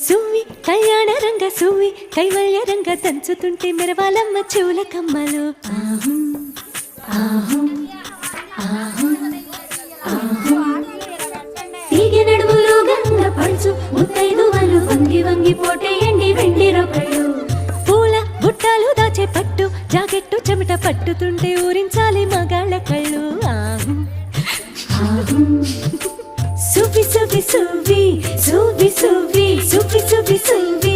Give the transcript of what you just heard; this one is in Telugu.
సువ్వి కళ్యాణ రంగ సువ్వి కైవల్య రంగ దంచుతుంటే మెరవాలమ్మ చెవుల కమ్మలు తీగె నడుములు గంగ పడుచు ముత్తైదువలు వంగి వంగి పోటేయండి వెండి రొకళ్ళు పూల బుట్టాలు దాచే పట్టు జాకెట్టు చెమట పట్టుతుంటే ఊరించాలి మగాళ్ళ కళ్ళు సువ్వి సువ్వి సువ్వి సువ్వి సువ్వి సువ్వి సువ్వి సువ్వి